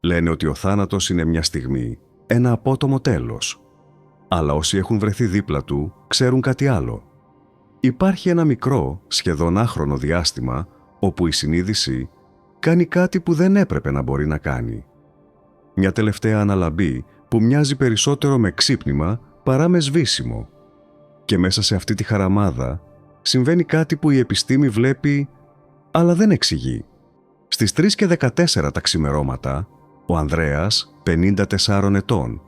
Λένε ότι ο θάνατος είναι μια στιγμή, ένα απότομο τέλος. Αλλά όσοι έχουν βρεθεί δίπλα του ξέρουν κάτι άλλο. Υπάρχει ένα μικρό, σχεδόν άχρονο διάστημα όπου η συνείδηση κάνει κάτι που δεν έπρεπε να μπορεί να κάνει. Μια τελευταία αναλαμπή που μοιάζει περισσότερο με ξύπνημα παρά με σβήσιμο. Και μέσα σε αυτή τη χαραμάδα συμβαίνει κάτι που η επιστήμη βλέπει, αλλά δεν εξηγεί. Στις 3:14 τα ξημερώματα, ο Ανδρέας, 54 ετών,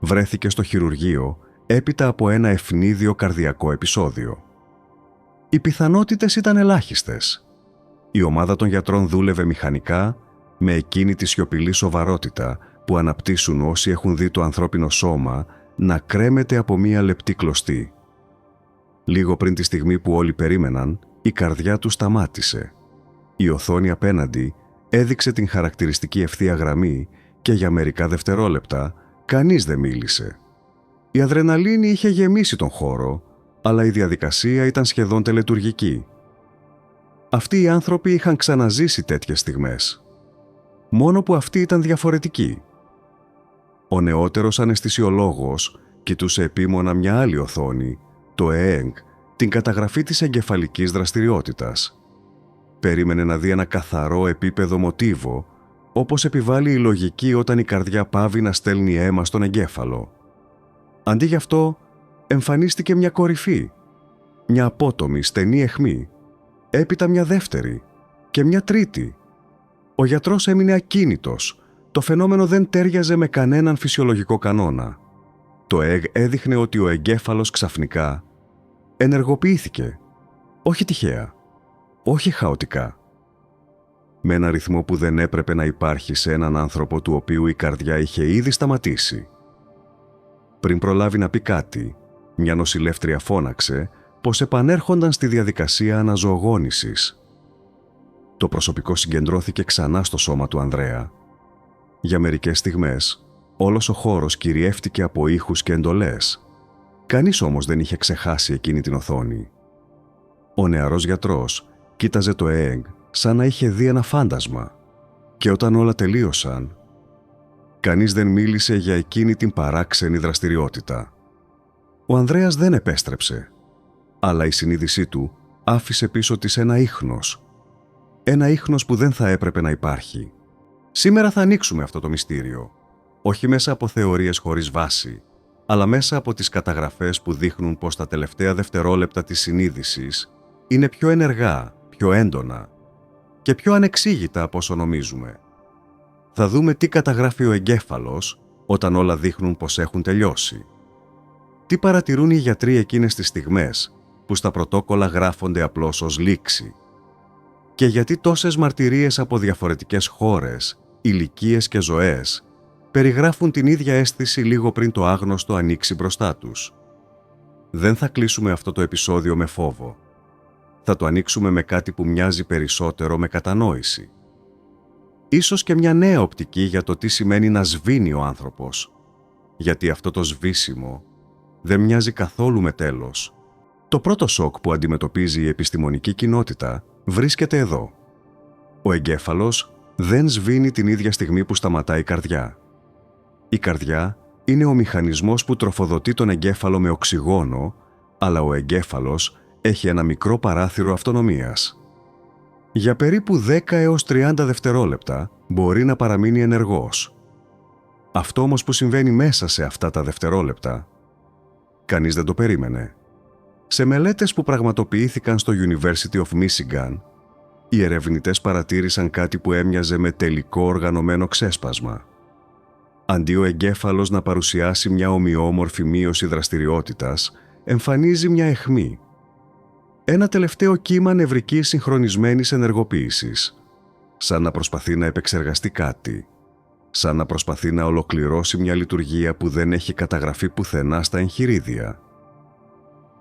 βρέθηκε στο χειρουργείο έπειτα από ένα ευνίδιο καρδιακό επεισόδιο. Οι πιθανότητες ήταν ελάχιστες. Η ομάδα των γιατρών δούλευε μηχανικά με εκείνη τη σιωπηλή σοβαρότητα που αναπτύσσουν όσοι έχουν δει το ανθρώπινο σώμα να κρέμεται από μία λεπτή κλωστή. Λίγο πριν τη στιγμή που όλοι περίμεναν, η καρδιά του σταμάτησε. Η οθόνη απέναντι έδειξε την χαρακτηριστική ευθεία γραμμή και για μερικά δευτερόλεπτα κανείς δεν μίλησε. Η αδρεναλίνη είχε γεμίσει τον χώρο, αλλά η διαδικασία ήταν σχεδόν τελετουργική. Αυτοί οι άνθρωποι είχαν ξαναζήσει τέτοιες στιγμές. Μόνο που αυτή ήταν διαφορετική. Ο νεότερος αναισθησιολόγος κοιτούσε επίμονα μια άλλη οθόνη, το ΕΕΓ, την καταγραφή της εγκεφαλικής δραστηριότητας. Περίμενε να δει ένα καθαρό επίπεδο μοτίβο, όπως επιβάλλει η λογική όταν η καρδιά πάβει να στέλνει αίμα στον εγκέφαλο. Αντί γι' αυτό, εμφανίστηκε μια κορυφή, μια απότομη στενή αιχμή, έπειτα μια δεύτερη και μια τρίτη. Ο γιατρός έμεινε ακίνητος. Το φαινόμενο δεν τέριαζε με κανέναν φυσιολογικό κανόνα. Το ΕΕΓ έδειχνε ότι ο εγκέφαλος ξαφνικά ενεργοποιήθηκε. Όχι τυχαία, όχι χαοτικά. Με ένα ρυθμό που δεν έπρεπε να υπάρχει σε έναν άνθρωπο του οποίου η καρδιά είχε ήδη σταματήσει. Πριν προλάβει να πει κάτι, μια νοσηλεύτρια φώναξε πως επανέρχονταν στη διαδικασία αναζωογόνησης. Το προσωπικό συγκεντρώθηκε ξανά στο σώμα του Ανδρέα. Για μερικές στιγμές, όλος ο χώρος κυριεύτηκε από ήχους και εντολές. Κανείς όμως δεν είχε ξεχάσει εκείνη την οθόνη. Ο νεαρός γιατρός κοίταζε το ΕΕΓ σαν να είχε δει ένα φάντασμα. Και όταν όλα τελείωσαν, κανείς δεν μίλησε για εκείνη την παράξενη δραστηριότητα. Ο Ανδρέας δεν επέστρεψε, αλλά η συνείδησή του άφησε πίσω της ένα ίχνος. Ένα ίχνος που δεν θα έπρεπε να υπάρχει. Σήμερα θα ανοίξουμε αυτό το μυστήριο, όχι μέσα από θεωρίες χωρίς βάση, αλλά μέσα από τις καταγραφές που δείχνουν πως τα τελευταία δευτερόλεπτα της συνείδησης είναι πιο ενεργά, πιο έντονα και πιο ανεξήγητα από όσο νομίζουμε. Θα δούμε τι καταγράφει ο εγκέφαλος όταν όλα δείχνουν πως έχουν τελειώσει. Τι παρατηρούν οι γιατροί εκείνες τις στιγμές που στα πρωτόκολλα γράφονται απλώς ως λήξη. Και γιατί τόσες μαρτυρίες από διαφορετικές χώρες, ηλικίες και ζωές περιγράφουν την ίδια αίσθηση λίγο πριν το άγνωστο ανοίξει μπροστά τους. Δεν θα κλείσουμε αυτό το επεισόδιο με φόβο. Θα το ανοίξουμε με κάτι που μοιάζει περισσότερο με κατανόηση. Ίσως και μια νέα οπτική για το τι σημαίνει να σβήνει ο άνθρωπος. Γιατί αυτό το σβήσιμο δεν μοιάζει καθόλου με τέλος. Το πρώτο σοκ που αντιμετωπίζει η επιστημονική κοινότητα βρίσκεται εδώ. Ο εγκέφαλος δεν σβήνει την ίδια στιγμή που σταματάει η καρδιά. Η καρδιά είναι ο μηχανισμός που τροφοδοτεί τον εγκέφαλο με οξυγόνο, αλλά ο εγκέφαλος έχει ένα μικρό παράθυρο αυτονομίας. Για περίπου 10 έως 30 δευτερόλεπτα μπορεί να παραμείνει ενεργός. Αυτό όμως που συμβαίνει μέσα σε αυτά τα δευτερόλεπτα, κανείς δεν το περίμενε. Σε μελέτες που πραγματοποιήθηκαν στο University of Michigan, οι ερευνητές παρατήρησαν κάτι που έμοιαζε με τελικό οργανωμένο ξέσπασμα. Αντί ο εγκέφαλος να παρουσιάσει μια ομοιόμορφη μείωση δραστηριότητας, εμφανίζει μια αιχμή. Ένα τελευταίο κύμα νευρικής συγχρονισμένης ενεργοποίησης, σαν να προσπαθεί να επεξεργαστεί κάτι, σαν να προσπαθεί να ολοκληρώσει μια λειτουργία που δεν έχει καταγραφεί πουθενά στα εγχειρίδια.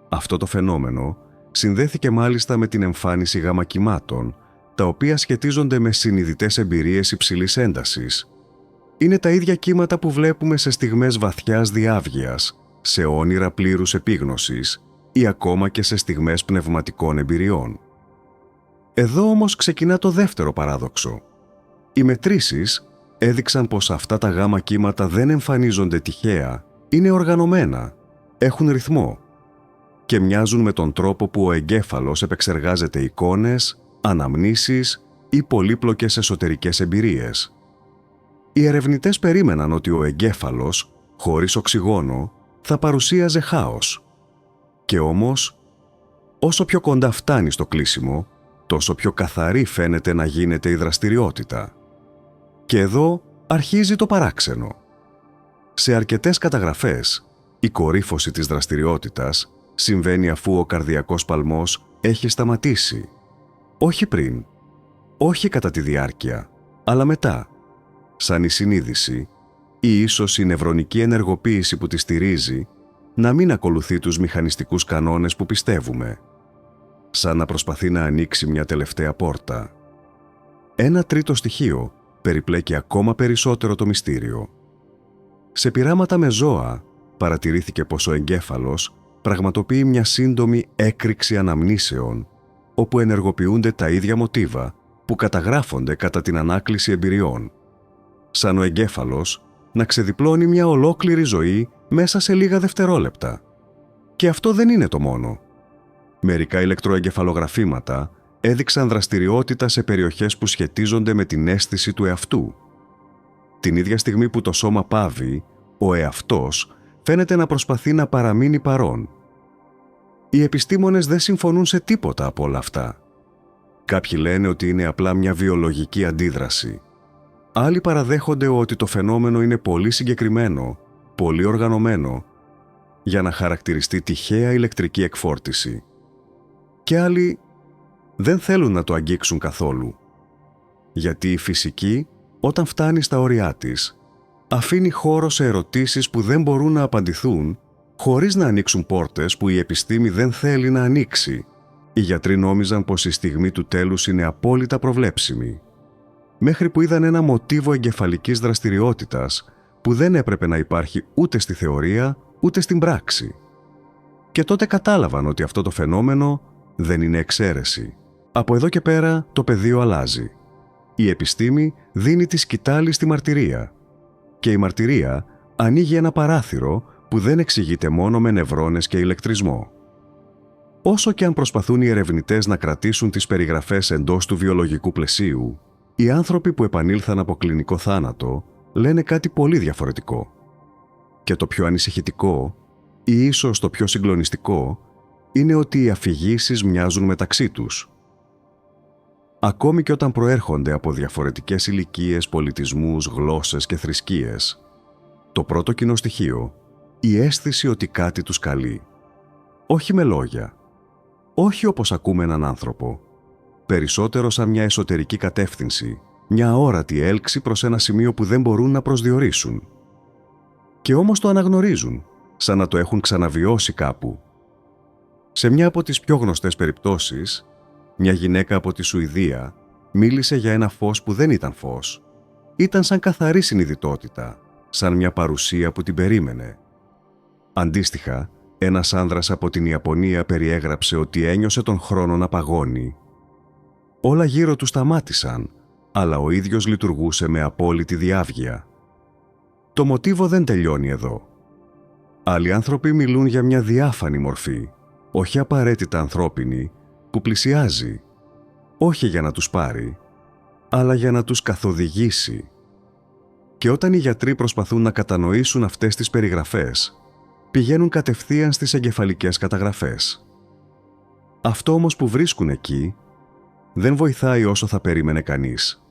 Αυτό το φαινόμενο συνδέθηκε μάλιστα με την εμφάνιση γαμακυμάτων, τα οποία σχετίζονται με συνειδητές εμπειρίες υψηλής έντασης. Είναι τα ίδια κύματα που βλέπουμε σε στιγμές βαθιάς διάβγειας, σε όνειρα πλήρους επίγνωσης ή ακόμα και σε στιγμές πνευματικών εμπειριών. Εδώ όμως ξεκινά το δεύτερο παράδοξο. Οι μετρήσεις έδειξαν πως αυτά τα γάμα κύματα δεν εμφανίζονται τυχαία, είναι οργανωμένα, έχουν ρυθμό και μοιάζουν με τον τρόπο που ο εγκέφαλος επεξεργάζεται εικόνες, αναμνήσεις ή πολύπλοκες εσωτερικές εμπειρίες. Οι ερευνητές περίμεναν ότι ο εγκέφαλος, χωρίς οξυγόνο, θα παρουσίαζε χάος. Και όμως, όσο πιο κοντά φτάνει στο κλείσιμο, τόσο πιο καθαρή φαίνεται να γίνεται η δραστηριότητα. Και εδώ αρχίζει το παράξενο. Σε αρκετές καταγραφές, η κορύφωση της δραστηριότητας συμβαίνει αφού ο καρδιακός παλμός έχει σταματήσει. Όχι πριν, όχι κατά τη διάρκεια, αλλά μετά, σαν η συνείδηση ή ίσως η νευρονική ενεργοποίηση που τη στηρίζει να μην ακολουθεί τους μηχανιστικούς κανόνες που πιστεύουμε, σαν να προσπαθεί να ανοίξει μια τελευταία πόρτα. Ένα τρίτο στοιχείο περιπλέκει ακόμα περισσότερο το μυστήριο. Σε πειράματα με ζώα παρατηρήθηκε πως ο εγκέφαλος πραγματοποιεί μια σύντομη έκρηξη αναμνήσεων, όπου ενεργοποιούνται τα ίδια μοτίβα που καταγράφονται κατά την ανάκληση εμπειριών. Σαν ο εγκέφαλος να ξεδιπλώνει μια ολόκληρη ζωή μέσα σε λίγα δευτερόλεπτα. Και αυτό δεν είναι το μόνο. Μερικά ηλεκτροεγκεφαλογραφήματα έδειξαν δραστηριότητα σε περιοχές που σχετίζονται με την αίσθηση του εαυτού. Την ίδια στιγμή που το σώμα πάβει, ο εαυτός φαίνεται να προσπαθεί να παραμείνει παρόν. Οι επιστήμονες δεν συμφωνούν σε τίποτα από όλα αυτά. Κάποιοι λένε ότι είναι απλά μια βιολογική αντίδραση. Άλλοι παραδέχονται ότι το φαινόμενο είναι πολύ συγκεκριμένο, πολύ οργανωμένο, για να χαρακτηριστεί τυχαία ηλεκτρική εκφόρτιση. Και άλλοι δεν θέλουν να το αγγίξουν καθόλου. Γιατί η φυσική, όταν φτάνει στα όρια της, αφήνει χώρο σε ερωτήσεις που δεν μπορούν να απαντηθούν χωρίς να ανοίξουν πόρτες που η επιστήμη δεν θέλει να ανοίξει. Οι γιατροί νόμιζαν πως η στιγμή του τέλους είναι απόλυτα προβλέψιμη, μέχρι που είδαν ένα μοτίβο εγκεφαλικής δραστηριότητας που δεν έπρεπε να υπάρχει ούτε στη θεωρία ούτε στην πράξη. Και τότε κατάλαβαν ότι αυτό το φαινόμενο δεν είναι εξαίρεση. Από εδώ και πέρα το πεδίο αλλάζει. Η επιστήμη δίνει τη σκητάλη στη μαρτυρία και η μαρτυρία ανοίγει ένα παράθυρο που δεν εξηγείται μόνο με νευρώνες και ηλεκτρισμό. Όσο και αν προσπαθούν οι ερευνητές να κρατήσουν τις περιγραφές εντός του βιολογικού πλαισίου, οι άνθρωποι που επανήλθαν από κλινικό θάνατο λένε κάτι πολύ διαφορετικό. Και το πιο ανησυχητικό, ή ίσως το πιο συγκλονιστικό, είναι ότι οι αφηγήσεις μοιάζουν μεταξύ τους. Ακόμη και όταν προέρχονται από διαφορετικές ηλικίες, πολιτισμούς, γλώσσες και θρησκείες, το πρώτο κοινό στοιχείο, η αίσθηση ότι κάτι τους καλεί. Όχι με λόγια, όχι όπως ακούμε έναν άνθρωπο, περισσότερο σαν μια εσωτερική κατεύθυνση, μια αόρατη έλξη προς ένα σημείο που δεν μπορούν να προσδιορίσουν. Και όμως το αναγνωρίζουν, σαν να το έχουν ξαναβιώσει κάπου. Σε μια από τις πιο γνωστές περιπτώσεις, μια γυναίκα από τη Σουηδία μίλησε για ένα φως που δεν ήταν φως. Ήταν σαν καθαρή συνειδητότητα, σαν μια παρουσία που την περίμενε. Αντίστοιχα, ένας άνδρας από την Ιαπωνία περιέγραψε ότι ένιωσε τον χρόνο να παγώνει. Όλα γύρω του σταμάτησαν, αλλά ο ίδιος λειτουργούσε με απόλυτη διάβγεια. Το μοτίβο δεν τελειώνει εδώ. Άλλοι άνθρωποι μιλούν για μια διάφανη μορφή, όχι απαραίτητα ανθρώπινη, που πλησιάζει, όχι για να τους πάρει, αλλά για να τους καθοδηγήσει. Και όταν οι γιατροί προσπαθούν να κατανοήσουν αυτές τις περιγραφές, πηγαίνουν κατευθείαν στις εγκεφαλικές καταγραφές. Αυτό όμως που βρίσκουν εκεί δεν βοηθάει όσο θα περίμενε κανείς.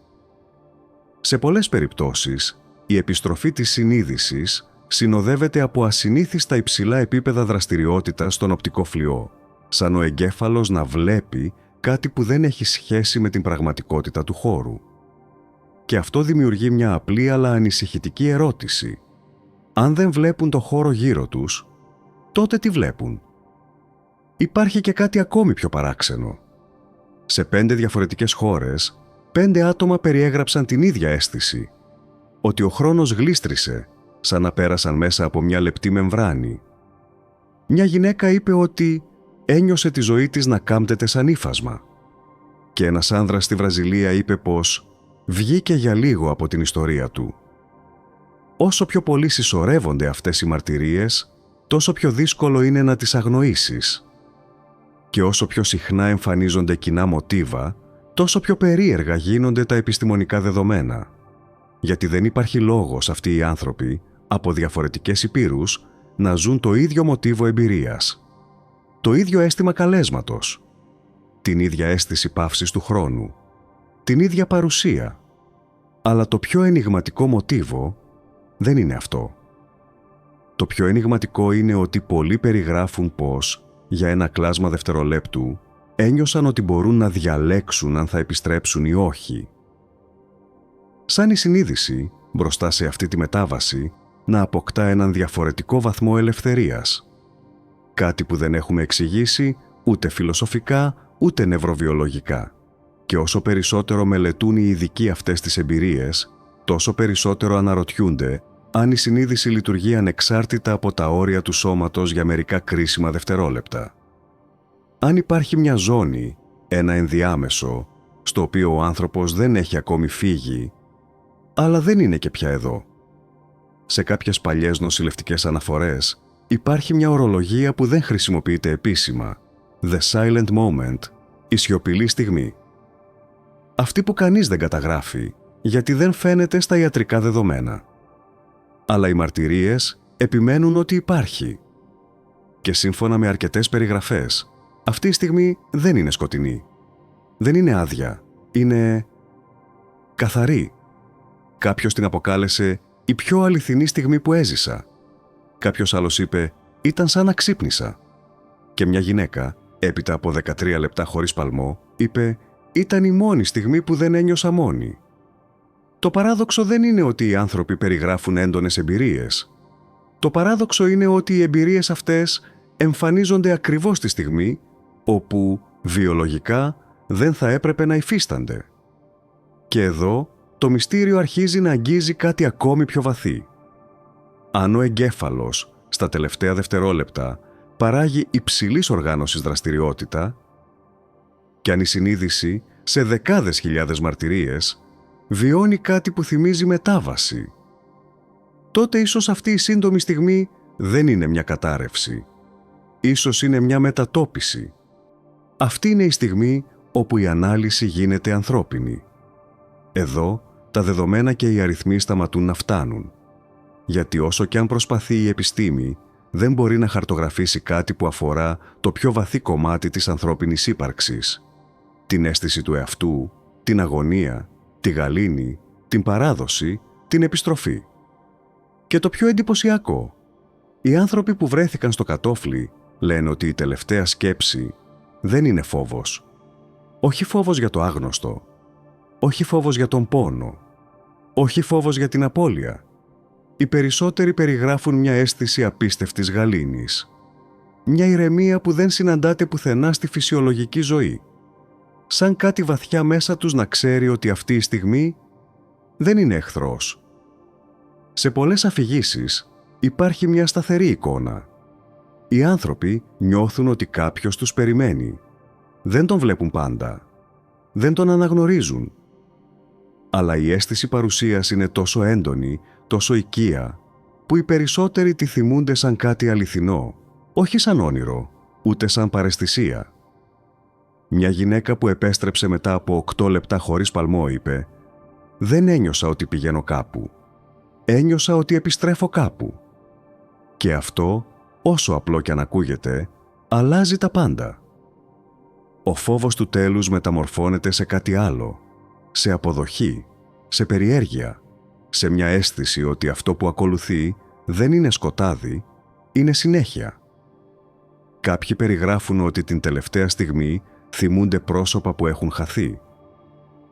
Σε πολλές περιπτώσεις, η επιστροφή της συνείδησης συνοδεύεται από ασυνήθιστα υψηλά επίπεδα δραστηριότητας στον οπτικό φλοιό, σαν ο εγκέφαλος να βλέπει κάτι που δεν έχει σχέση με την πραγματικότητα του χώρου. Και αυτό δημιουργεί μια απλή αλλά ανησυχητική ερώτηση. Αν δεν βλέπουν το χώρο γύρω τους, τότε τι βλέπουν? Υπάρχει και κάτι ακόμη πιο παράξενο. Σε 5 διαφορετικές χώρες, 5 άτομα περιέγραψαν την ίδια αίσθηση, ότι ο χρόνος γλίστρισε, σαν να πέρασαν μέσα από μια λεπτή μεμβράνη. Μια γυναίκα είπε ότι ένιωσε τη ζωή της να κάμπτεται σαν ύφασμα. Και ένας άνδρας στη Βραζιλία είπε πως βγήκε για λίγο από την ιστορία του. Όσο πιο πολύ συσσωρεύονται αυτές οι μαρτυρίες, τόσο πιο δύσκολο είναι να τις αγνοήσεις. Και όσο πιο συχνά εμφανίζονται κοινά μοτίβα, τόσο πιο περίεργα γίνονται τα επιστημονικά δεδομένα. Γιατί δεν υπάρχει λόγος αυτοί οι άνθρωποι, από διαφορετικές υπήρους, να ζουν το ίδιο μοτίβο εμπειρίας. Το ίδιο αίσθημα καλέσματος. Την ίδια αίσθηση παύσης του χρόνου. Την ίδια παρουσία. Αλλά το πιο ενιγματικό μοτίβο δεν είναι αυτό. Το πιο ενιγματικό είναι ότι πολλοί περιγράφουν πως, για ένα κλάσμα δευτερολέπτου, ένιωσαν ότι μπορούν να διαλέξουν αν θα επιστρέψουν ή όχι. Σαν η συνείδηση, μπροστά σε αυτή τη μετάβαση, να αποκτά έναν διαφορετικό βαθμό ελευθερίας. Κάτι που δεν έχουμε εξηγήσει ούτε φιλοσοφικά ούτε νευροβιολογικά. Και όσο περισσότερο μελετούν οι ειδικοί αυτές τις εμπειρίες, τόσο περισσότερο αναρωτιούνται αν η συνείδηση λειτουργεί ανεξάρτητα από τα όρια του σώματος για μερικά κρίσιμα δευτερόλεπτα. Αν υπάρχει μια ζώνη, ένα ενδιάμεσο, στο οποίο ο άνθρωπος δεν έχει ακόμη φύγει, αλλά δεν είναι και πια εδώ. Σε κάποιες παλιές νοσηλευτικές αναφορές υπάρχει μια ορολογία που δεν χρησιμοποιείται επίσημα, the silent moment, η σιωπηλή στιγμή. Αυτή που κανείς δεν καταγράφει, γιατί δεν φαίνεται στα ιατρικά δεδομένα. Αλλά οι μαρτυρίες επιμένουν ότι υπάρχει. Και σύμφωνα με αρκετές περιγραφές, αυτή η στιγμή δεν είναι σκοτεινή. Δεν είναι άδεια. Είναι καθαρή. Κάποιος την αποκάλεσε η πιο αληθινή στιγμή που έζησα. Κάποιος άλλος είπε ήταν σαν να ξύπνησα. Και μια γυναίκα, έπειτα από 13 λεπτά χωρίς παλμό, είπε ήταν η μόνη στιγμή που δεν ένιωσα μόνη. Το παράδοξο δεν είναι ότι οι άνθρωποι περιγράφουν έντονες εμπειρίες. Το παράδοξο είναι ότι οι εμπειρίες αυτές εμφανίζονται ακριβώς τη στιγμή όπου, βιολογικά, δεν θα έπρεπε να υφίστανται. Και εδώ, το μυστήριο αρχίζει να αγγίζει κάτι ακόμη πιο βαθύ. Αν ο εγκέφαλος, στα τελευταία δευτερόλεπτα, παράγει υψηλής οργάνωσης δραστηριότητα, και αν η συνείδηση, σε δεκάδες χιλιάδες μαρτυρίες, βιώνει κάτι που θυμίζει μετάβαση, τότε ίσως αυτή η σύντομη στιγμή δεν είναι μια κατάρρευση. Ίσως είναι μια μετατόπιση. Αυτή είναι η στιγμή όπου η ανάλυση γίνεται ανθρώπινη. Εδώ τα δεδομένα και οι αριθμοί σταματούν να φτάνουν. Γιατί όσο και αν προσπαθεί η επιστήμη, δεν μπορεί να χαρτογραφήσει κάτι που αφορά το πιο βαθύ κομμάτι της ανθρώπινης ύπαρξης. Την αίσθηση του εαυτού, την αγωνία, τη γαλήνη, την παράδοση, την επιστροφή. Και το πιο εντυπωσιακό, οι άνθρωποι που βρέθηκαν στο κατόφλι λένε ότι η τελευταία σκέψη δεν είναι φόβος. Όχι φόβος για το άγνωστο, όχι φόβος για τον πόνο, όχι φόβος για την απώλεια. Οι περισσότεροι περιγράφουν μια αίσθηση απίστευτης γαλήνης. Μια ηρεμία που δεν συναντάται πουθενά στη φυσιολογική ζωή. Σαν κάτι βαθιά μέσα τους να ξέρει ότι αυτή η στιγμή δεν είναι εχθρός. Σε πολλές αφηγήσεις υπάρχει μια σταθερή εικόνα. Οι άνθρωποι νιώθουν ότι κάποιος τους περιμένει. Δεν τον βλέπουν πάντα. Δεν τον αναγνωρίζουν. Αλλά η αίσθηση παρουσίας είναι τόσο έντονη, τόσο οικία, που οι περισσότεροι τη θυμούνται σαν κάτι αληθινό, όχι σαν όνειρο, ούτε σαν παραισθησία. Μια γυναίκα που επέστρεψε μετά από 8 λεπτά χωρίς παλμό είπε «Δεν ένιωσα ότι πηγαίνω κάπου. Ένιωσα ότι επιστρέφω κάπου». Και αυτό, όσο απλό κι αν ακούγεται, αλλάζει τα πάντα. Ο φόβος του τέλους μεταμορφώνεται σε κάτι άλλο, σε αποδοχή, σε περιέργεια, σε μια αίσθηση ότι αυτό που ακολουθεί δεν είναι σκοτάδι, είναι συνέχεια. Κάποιοι περιγράφουν ότι την τελευταία στιγμή θυμούνται πρόσωπα που έχουν χαθεί.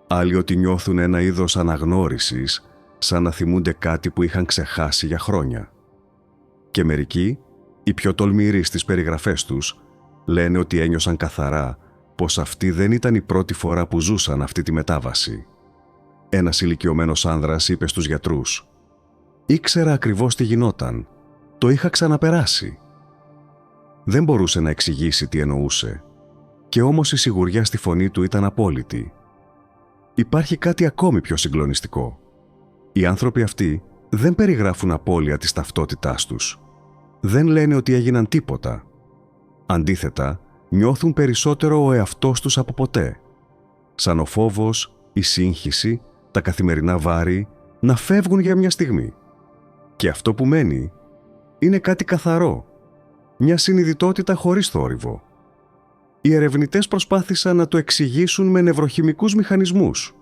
Άλλοι ότι νιώθουν ένα είδος αναγνώρισης, σαν να θυμούνται κάτι που είχαν ξεχάσει για χρόνια. Και μερικοί, οι πιο τολμηροί στις περιγραφές τους, λένε ότι ένιωσαν καθαρά πως αυτή δεν ήταν η πρώτη φορά που ζούσαν αυτή τη μετάβαση. Ένας ηλικιωμένος άνδρας είπε στους γιατρούς «Ήξερα ακριβώς τι γινόταν. Το είχα ξαναπεράσει». Δεν μπορούσε να εξηγήσει τι εννοούσε. Και όμως η σιγουριά στη φωνή του ήταν απόλυτη. υπάρχει κάτι ακόμη πιο συγκλονιστικό. Οι άνθρωποι αυτοί δεν περιγράφουν απώλεια της ταυτότητάς τους. Δεν λένε ότι έγιναν τίποτα. Αντίθετα, νιώθουν περισσότερο ο εαυτός τους από ποτέ. Σαν ο φόβος, η σύγχυση, τα καθημερινά βάρη να φεύγουν για μια στιγμή. Και αυτό που μένει είναι κάτι καθαρό, μια συνειδητότητα χωρίς θόρυβο. Οι ερευνητές προσπάθησαν να το εξηγήσουν με νευροχημικούς μηχανισμούς.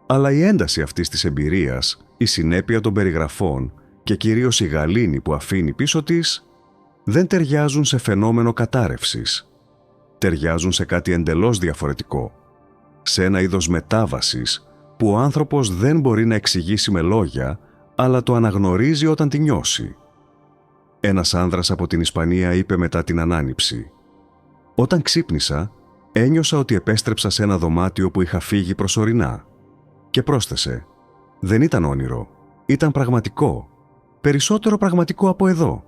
Αλλά η ένταση αυτής της εμπειρίας, η συνέπεια των περιγραφών και κυρίως η γαλήνη που αφήνει πίσω της, δεν ταιριάζουν σε φαινόμενο κατάρρευσης. Ταιριάζουν σε κάτι εντελώς διαφορετικό, σε ένα είδος μετάβασης που ο άνθρωπος δεν μπορεί να εξηγήσει με λόγια, αλλά το αναγνωρίζει όταν τη νιώσει. Ένας άνδρας από την Ισπανία είπε μετά την ανάνυψη: «Όταν ξύπνησα, ένιωσα ότι επέστρεψα σε ένα δωμάτιο που είχα φύγει προσωρινά». Και πρόσθεσε: «Δεν ήταν όνειρο, ήταν πραγματικό, περισσότερο πραγματικό από εδώ».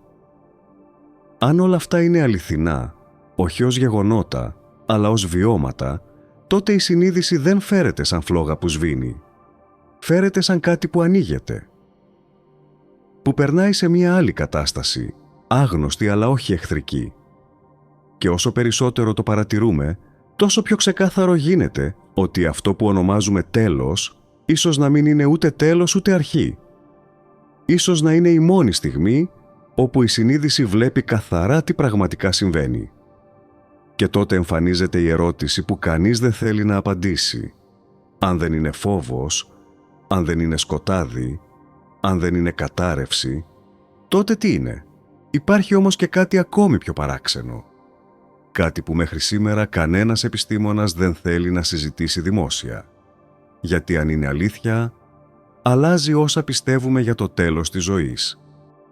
Αν όλα αυτά είναι αληθινά, όχι ως γεγονότα, αλλά ως βιώματα, τότε η συνείδηση δεν φέρεται σαν φλόγα που σβήνει. Φέρεται σαν κάτι που ανοίγεται, που περνάει σε μια άλλη κατάσταση, άγνωστη αλλά όχι εχθρική. Και όσο περισσότερο το παρατηρούμε, τόσο πιο ξεκάθαρο γίνεται ότι αυτό που ονομάζουμε τέλος, ίσως να μην είναι ούτε τέλος ούτε αρχή. Ίσως να είναι η μόνη στιγμή όπου η συνείδηση βλέπει καθαρά τι πραγματικά συμβαίνει. Και τότε εμφανίζεται η ερώτηση που κανείς δεν θέλει να απαντήσει. Αν δεν είναι φόβος, αν δεν είναι σκοτάδι, αν δεν είναι κατάρρευση, τότε τι είναι? Υπάρχει όμως και κάτι ακόμη πιο παράξενο. Κάτι που μέχρι σήμερα κανένας επιστήμονας δεν θέλει να συζητήσει δημόσια. Γιατί αν είναι αλήθεια, αλλάζει όσα πιστεύουμε για το τέλος της ζωής.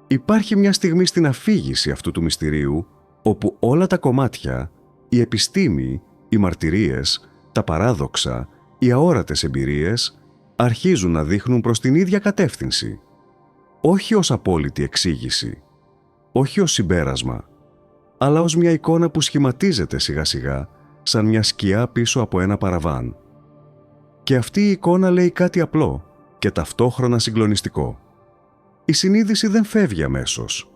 Υπάρχει μια στιγμή στην αφήγηση αυτού του μυστηρίου, όπου όλα τα κομμάτια, η επιστήμη, οι μαρτυρίες, τα παράδοξα, οι αόρατες εμπειρίες, αρχίζουν να δείχνουν προς την ίδια κατεύθυνση. Όχι ως απόλυτη εξήγηση, όχι ως συμπέρασμα, αλλά ως μια εικόνα που σχηματίζεται σιγά σιγά σαν μια σκιά πίσω από ένα παραβάν. Και αυτή η εικόνα λέει κάτι απλό και ταυτόχρονα συγκλονιστικό. Η συνείδηση δεν φεύγει αμέσως.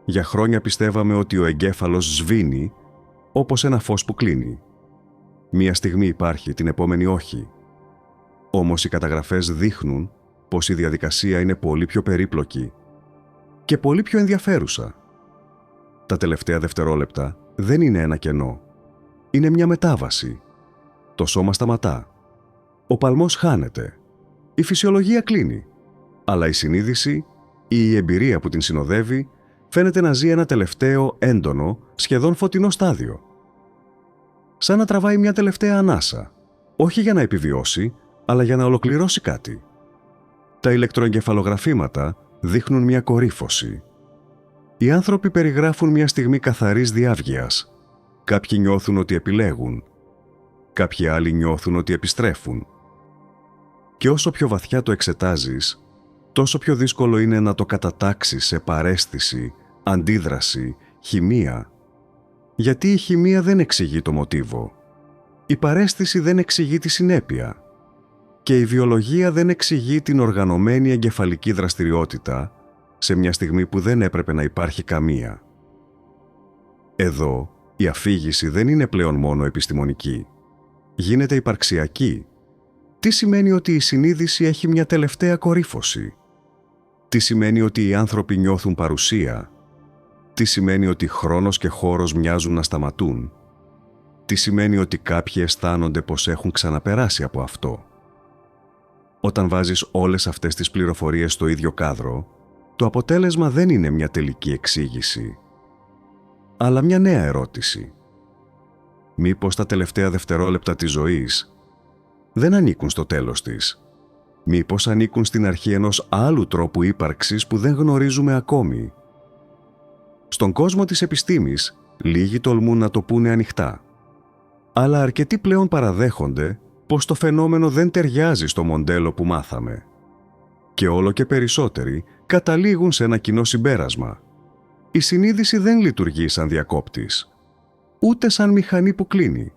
Για χρόνια πιστεύαμε ότι ο εγκέφαλος σβήνει όπως ένα φως που κλείνει. Μία στιγμή υπάρχει, την επόμενη όχι. Όμως οι καταγραφές δείχνουν πως η διαδικασία είναι πολύ πιο περίπλοκη και πολύ πιο ενδιαφέρουσα. Τα τελευταία δευτερόλεπτα δεν είναι ένα κενό. Είναι μια μετάβαση. Το σώμα σταματά. Ο παλμός χάνεται. Η φυσιολογία κλείνει. Αλλά η συνείδηση ή η εμπειρία που την συνοδεύει φαίνεται να ζει ένα τελευταίο, έντονο, σχεδόν φωτεινό στάδιο. Σαν να τραβάει μια τελευταία ανάσα. Όχι για να επιβιώσει, αλλά για να ολοκληρώσει κάτι. Τα ηλεκτροεγκεφαλογραφήματα δείχνουν μια κορύφωση. Οι άνθρωποι περιγράφουν μια στιγμή καθαρής διάβγειας. Κάποιοι νιώθουν ότι επιλέγουν. Κάποιοι άλλοι νιώθουν ότι επιστρέφουν. Και όσο πιο βαθιά το εξετάζεις, τόσο πιο δύσκολο είναι να το κατατάξεις σε παραίσθηση, αντίδραση, χημεία. Γιατί η χημεία δεν εξηγεί το μοτίβο. Η παραίσθηση δεν εξηγεί τη συνέπεια. Και η βιολογία δεν εξηγεί την οργανωμένη εγκεφαλική δραστηριότητα σε μια στιγμή που δεν έπρεπε να υπάρχει καμία. Εδώ, η αφήγηση δεν είναι πλέον μόνο επιστημονική. Γίνεται υπαρξιακή. Τι σημαίνει ότι η συνείδηση έχει μια τελευταία κορύφωση? Τι σημαίνει ότι οι άνθρωποι νιώθουν παρουσία? Τι σημαίνει ότι χρόνος και χώρος μοιάζουν να σταματούν? Τι σημαίνει ότι κάποιοι αισθάνονται πως έχουν ξαναπεράσει από αυτό? Όταν βάζεις όλες αυτές τις πληροφορίες στο ίδιο κάδρο, το αποτέλεσμα δεν είναι μια τελική εξήγηση, αλλά μια νέα ερώτηση. Μήπως τα τελευταία δευτερόλεπτα της ζωής δεν ανήκουν στο τέλος της? Μήπως ανήκουν στην αρχή ενός άλλου τρόπου ύπαρξης που δεν γνωρίζουμε ακόμη? Στον κόσμο της επιστήμης, λίγοι τολμούν να το πούνε ανοιχτά. Αλλά αρκετοί πλέον παραδέχονται πως το φαινόμενο δεν ταιριάζει στο μοντέλο που μάθαμε. Και όλο και περισσότεροι καταλήγουν σε ένα κοινό συμπέρασμα. Η συνείδηση δεν λειτουργεί σαν διακόπτης, ούτε σαν μηχανή που κλείνει.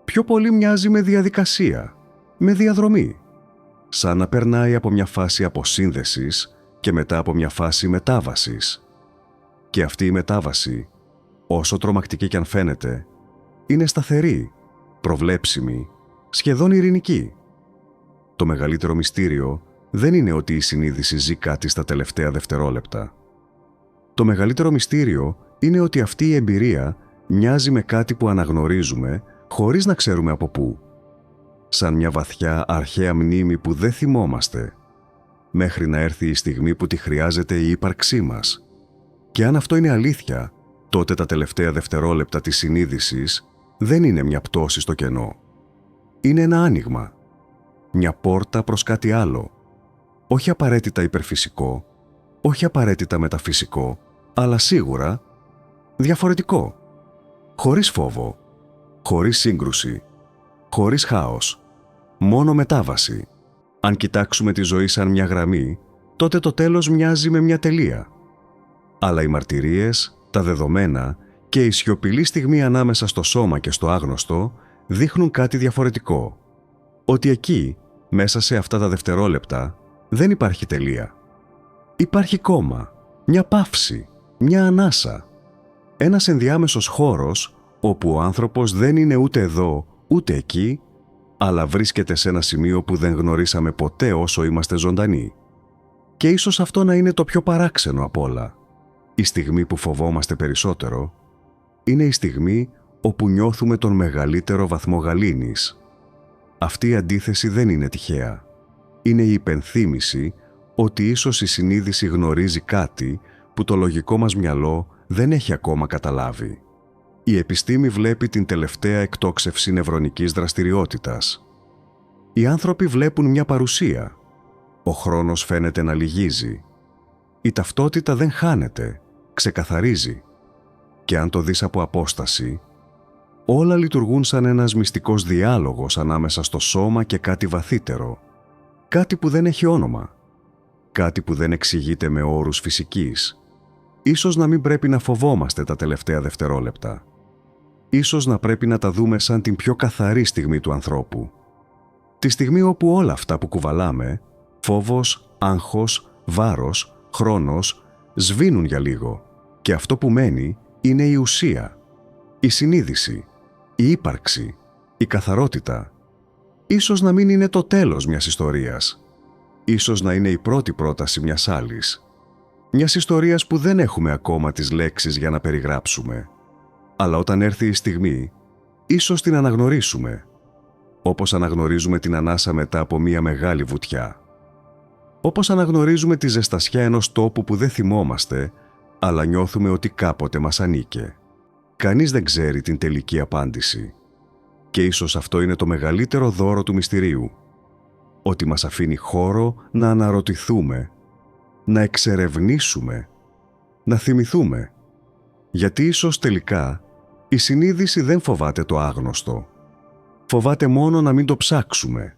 Πιο πολύ μοιάζει με διαδικασία. με διαδρομή, σαν να περνάει από μια φάση αποσύνδεσης και μετά από μια φάση μετάβασης. Και αυτή η μετάβαση, όσο τρομακτική κι αν φαίνεται, είναι σταθερή, προβλέψιμη, σχεδόν ειρηνική. Το μεγαλύτερο μυστήριο δεν είναι ότι η συνείδηση ζει κάτι στα τελευταία δευτερόλεπτα. Το μεγαλύτερο μυστήριο είναι ότι αυτή η εμπειρία μοιάζει με κάτι που αναγνωρίζουμε χωρίς να ξέρουμε από πού. Σαν μια βαθιά αρχαία μνήμη που δεν θυμόμαστε, μέχρι να έρθει η στιγμή που τη χρειάζεται η ύπαρξή μας. Και αν αυτό είναι αλήθεια, τότε τα τελευταία δευτερόλεπτα της συνείδησης δεν είναι μια πτώση στο κενό. Είναι ένα άνοιγμα, μια πόρτα προς κάτι άλλο. Όχι απαραίτητα υπερφυσικό, όχι απαραίτητα μεταφυσικό, αλλά σίγουρα διαφορετικό. Χωρίς φόβο, χωρίς σύγκρουση, χωρίς χάος, μόνο μετάβαση. Αν κοιτάξουμε τη ζωή σαν μια γραμμή, τότε το τέλος μοιάζει με μια τελεία. Αλλά οι μαρτυρίες, τα δεδομένα και η σιωπηλή στιγμή ανάμεσα στο σώμα και στο άγνωστο δείχνουν κάτι διαφορετικό. Ότι εκεί, μέσα σε αυτά τα δευτερόλεπτα, δεν υπάρχει τελεία. Υπάρχει κόμμα, μια παύση, μια ανάσα. Ένας ενδιάμεσος χώρος όπου ο άνθρωπος δεν είναι ούτε εδώ ούτε εκεί, αλλά βρίσκεται σε ένα σημείο που δεν γνωρίσαμε ποτέ όσο είμαστε ζωντανοί. Και ίσως αυτό να είναι το πιο παράξενο απ' όλα. Η στιγμή που φοβόμαστε περισσότερο είναι η στιγμή όπου νιώθουμε τον μεγαλύτερο βαθμό γαλήνης. Αυτή η αντίθεση δεν είναι τυχαία. Είναι η υπενθύμηση ότι ίσως η συνείδηση γνωρίζει κάτι που το λογικό μας μυαλό δεν έχει ακόμα καταλάβει. Η επιστήμη βλέπει την τελευταία εκτόξευση νευρονικής δραστηριότητας. Οι άνθρωποι βλέπουν μια παρουσία. Ο χρόνος φαίνεται να λυγίζει. Η ταυτότητα δεν χάνεται, ξεκαθαρίζει. Και αν το δεις από απόσταση, όλα λειτουργούν σαν ένας μυστικός διάλογος ανάμεσα στο σώμα και κάτι βαθύτερο. Κάτι που δεν έχει όνομα. Κάτι που δεν εξηγείται με όρους φυσικής. Ίσως να μην πρέπει να φοβόμαστε τα τελευταία δευτερόλεπτα. Ίσως να πρέπει να τα δούμε σαν την πιο καθαρή στιγμή του ανθρώπου. Τη στιγμή όπου όλα αυτά που κουβαλάμε, φόβος, άγχος, βάρος, χρόνος, σβήνουν για λίγο και αυτό που μένει είναι η ουσία, η συνείδηση, η ύπαρξη, η καθαρότητα. Ίσως να μην είναι το τέλος μιας ιστορίας. Ίσως να είναι η πρώτη πρόταση μιας άλλης. Μιας ιστορίας που δεν έχουμε ακόμα τις λέξεις για να περιγράψουμε. Αλλά όταν έρθει η στιγμή, ίσως την αναγνωρίσουμε. Όπως αναγνωρίζουμε την ανάσα μετά από μια μεγάλη βουτιά. Όπως αναγνωρίζουμε τη ζεστασιά ενός τόπου που δεν θυμόμαστε, αλλά νιώθουμε ότι κάποτε μας ανήκε. Κανείς δεν ξέρει την τελική απάντηση. Και ίσως αυτό είναι το μεγαλύτερο δώρο του μυστηρίου. Ότι μας αφήνει χώρο να αναρωτηθούμε, να εξερευνήσουμε, να θυμηθούμε. Γιατί ίσως τελικά η συνείδηση δεν φοβάται το άγνωστο. Φοβάται μόνο να μην το ψάξουμε.